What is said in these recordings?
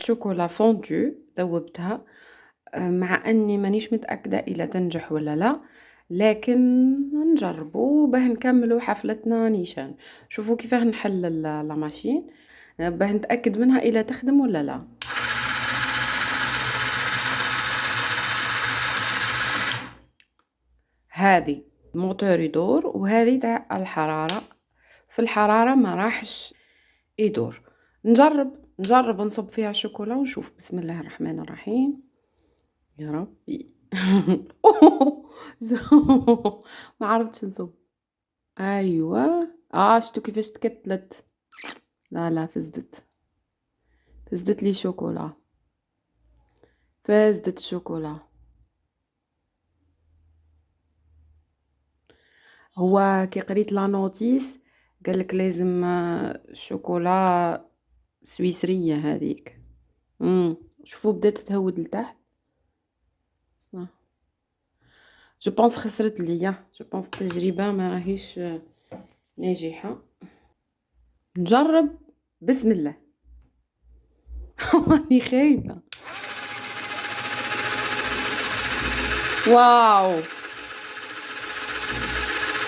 شوكولا فوندو ذوّبتها، مع أني مانيش متأكدة إلا تنجح والّا لا، لكن نجربوا باه نكملوا حفلتنا نيشان. شوفوا كيفاه نحل لا ماشين باه نتأكد منها إلا تخدم والّا لا. هذه الموتور يدور وهذه تاع الحرارة، في الحرارة ما راحش يدور. نجرب نصب فيها الشوكولا ونشوف. بسم الله الرحمن الرحيم. يا ربي. ما عرفتش نصب. ايوه شتو كيفاش تكتلت. لا فزدت لي شوكولا، فزدت الشوكولا. هو كي قريت لا نوتيس قالك لازم شوكولا سويسرية هذيك. شوفوا بدات تهود لتحت. صح. جو بونس خسرت ليا، جو بونس التجربة ما راهيش ناجحة. نجرب. بسم الله. راني خايفة. واو،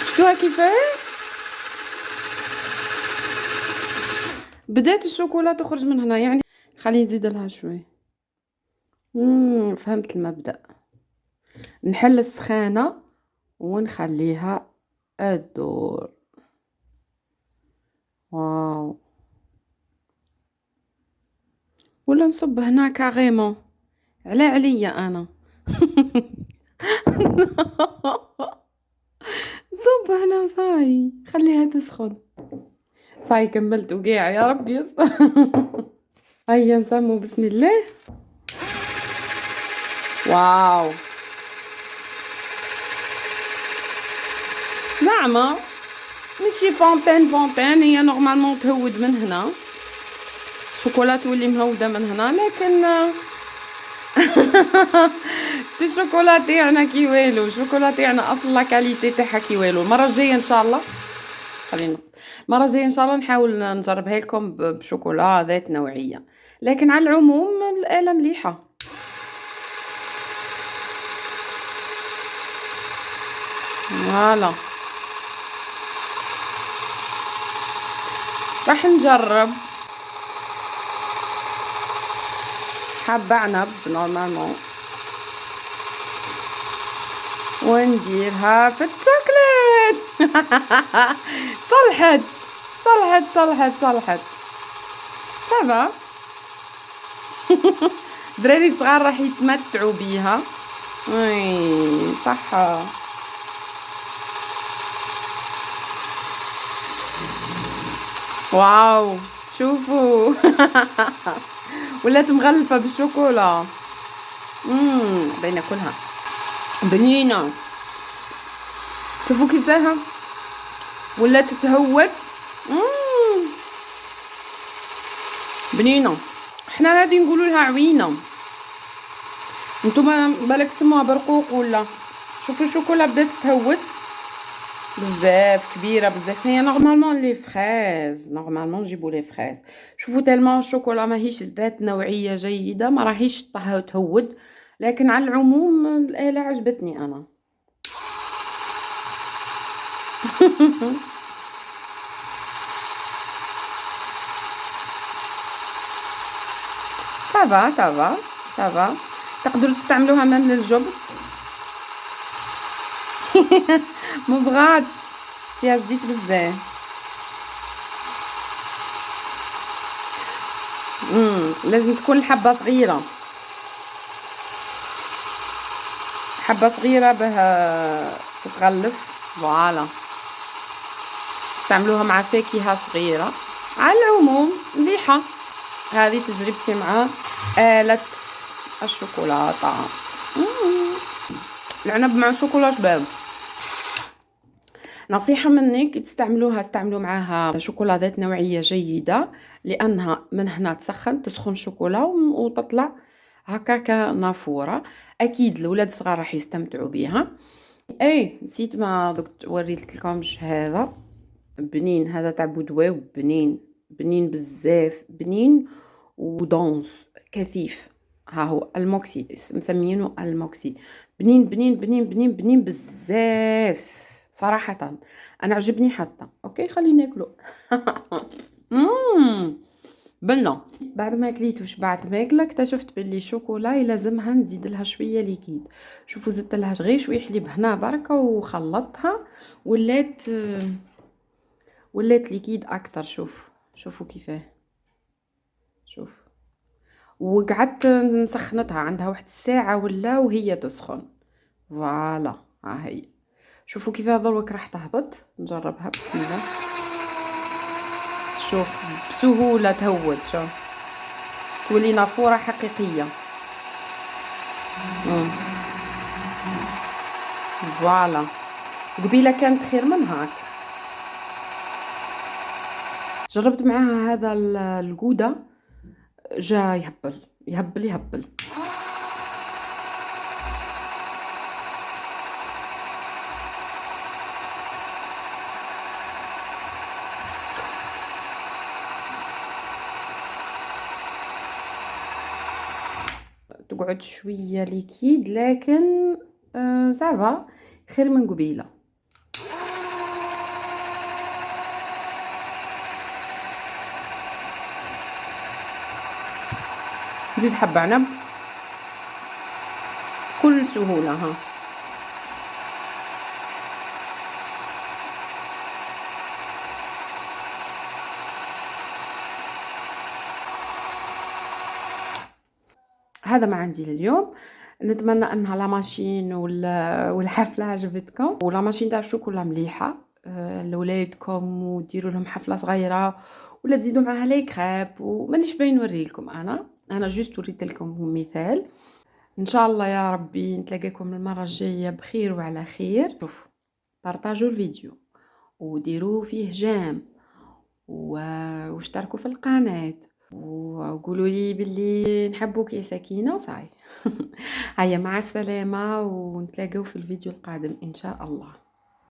شفتوها كيفاه بدات الشوكولا تخرج من هنا، يعني خلي نزيد لها شوي. فهمت المبدأ. نحل السخانة ونخليها الدور. واو، ولا نصب هنا كاريمون عليا انا. نصب هنا صاي خليها تسخن. صاي كملت وقاع. يا ربي يستر. هيا نسمو بسم الله. واو، زعما ماشي فونتين هي نورمالمون تهود من هنا، الشوكولا تولي مهودة من هنا، لكن شتي الشوكولا تاعنا كي والو، الشوكولا تاعنا اصلا لا كاليتي تاعها كي والو. المره الجايه ان شاء الله خلينا المره الجايه ان شاء الله نحاول نجربها لكم بشوكولا ذات نوعيه، لكن على العموم الآلة مليحه. فوالا راح نجرب حبة عنب نورمالمون ونديرها في الشوكولات. صلحت صافا. دراري صغار راح يتمتعوا بيها. وي صح. واو شوفوا. ولات مغلفة بالشوكولا. بين كلها بنينة. شوفوا كيفاها ولات تتهود. بنينة. احنا غادي نقولوا لها عوينة، نتوما بالك تسموها برقوق ولا. شوفوا الشوكولا بدات تتهود بزاف كبيره بزاف. هي نورمالمون لي فريز، نورمالمون نجيبوا لي فريز. شوفوا تالمون الشوكولا ماهيش ذات نوعيه جيده، ما راهيش تهود، لكن على العموم الآلة عجبتني انا. صافا تقدروا تستعملوها من للجبن. ما بغاتش فيها زيت بزاف. لازم تكون الحبه صغيره، حبه صغيره باه تتغلف. فوالا استعملوها مع فاكهه صغيره. على العموم مليحه. هذه تجربتي مع آلة الشوكولاتة. العنب مع الشوكولا شباب. نصيحة مني كي تستعملوها استعملوا معاها شوكولا ذات نوعية جيدة، لأنها من هنا تسخن الشوكولا وتطلع هكاكا نافورة. أكيد الولاد الصغار راح يستمتعوا بها. نسيت ما دوك وريت لكمش هذا بنين، هذا تاع بودواو. بنين بزاف، بنين ودونس كثيف. ها هو الموكسي، مسميينه الموكسي. بنين بنين بنين بنين بنين بزاف صراحة. انا عجبني حتى. اوكي خلينا ناكلو. مم. بنة. بعد ما كليت وشبعت ماكله اكتشفت باللي الشوكولا لازمها نزيد لها شويه ليكيد. شوفوا زدت لها غير شويه حليب هنا بركه وخلطتها. ولات ولات ليكيد اكتر. شوفوا كيفاه. شوف. وقعدت نسخنتها عندها واحد الساعه ولا وهي تسخن. فوالا. ها هي. شوفوا كيفاه ضروك راح تهبط. نجربها بسم الله. شوف بسهوله تهود. شوف تولي نافوره حقيقيه. مم. فوالا. قبيله كانت خير من هاك. جربت معاها هذا الجودة. جا يهبل يهبل يهبل. تقعد شوية ليكيد لكن سافا خير من قبيلة. نزيد حبة عنب بكل سهولة. ها هذا ما عندي لليوم. نتمنى انها لا ماشين والحفله عجبتكم. ولا ماشين تاع الشوكولا مليحه لولادكم وديروا لهم حفله صغيره ولا تزيدوا معاها لي كريب. ومانيش باين نوري لكم. انا جوست وريت لكم مثال. ان شاء الله يا ربي نتلاقاكم المره الجايه بخير وعلى خير. شوفوا بارطاجوا الفيديو وديروا فيه جيم واشتركوا في القناه وقولوا لي باللي نحبوك يا سكينة وصاي. هيا مع السلامة ونتلاقوا في الفيديو القادم إن شاء الله.